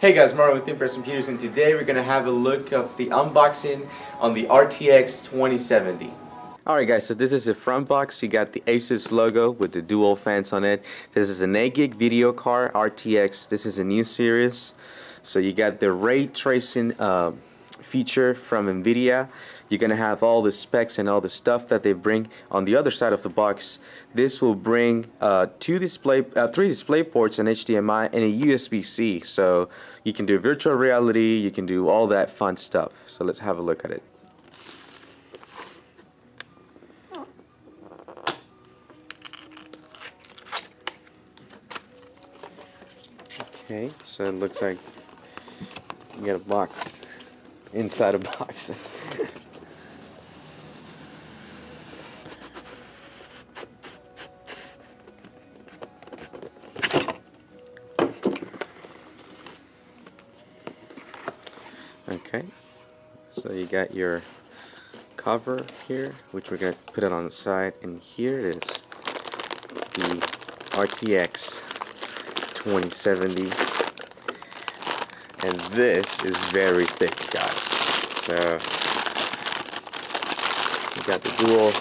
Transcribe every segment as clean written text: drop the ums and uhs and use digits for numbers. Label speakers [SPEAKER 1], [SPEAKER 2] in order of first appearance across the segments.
[SPEAKER 1] Hey guys, Mario with Cypress Computers, and today we're going to have a look of the unboxing on the RTX2070. Alright guys, so this is the front box. You got the Asus logo with the dual fans on it. This is an 8 gig video card, RTX. This is a new series. So you got the ray tracing feature from NVIDIA. You're going to have all the specs and all the stuff that they bring on the other side of the box. This will bring three display ports, an HDMI and a USB-C. So you can do virtual reality, you can do all that fun stuff. So let's have a look at it. Okay, so it looks like you got a box inside a box. Okay, so you got your cover here, which we're going to put it on the side, and here it is, the RTX 2070, and this is very thick, guys. So you got the dual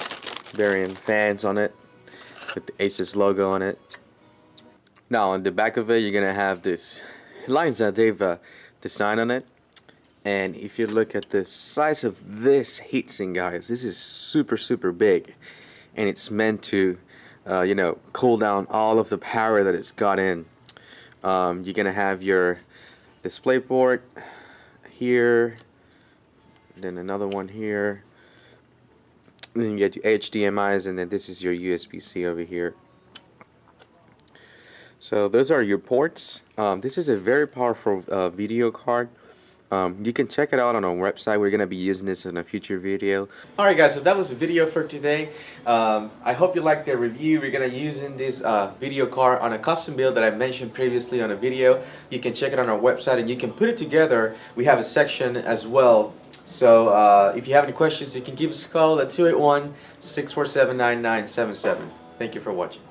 [SPEAKER 1] variant fans on it with the Asus logo on it. Now on the back of it, you're gonna have this lines that they've designed on it. And if you look at the size of this heatsink, guys, this is super big, and it's meant to you know, cool down all of the power that it's got in. You're gonna have your display port here, then another one here, then you get your HDMI's, and then this is your USB-C over here. So those are your ports. This is a very powerful video card. You can check it out on our website. We're going to be using this in a future video. Alright guys, so that was the video for today. I hope you liked the review. We're going to be using this video card on a custom build that I mentioned previously on a video. You can check it on our website and you can put it together. We have a section as well. So if you have any questions, you can give us a call at 281-647-9977. Thank you for watching.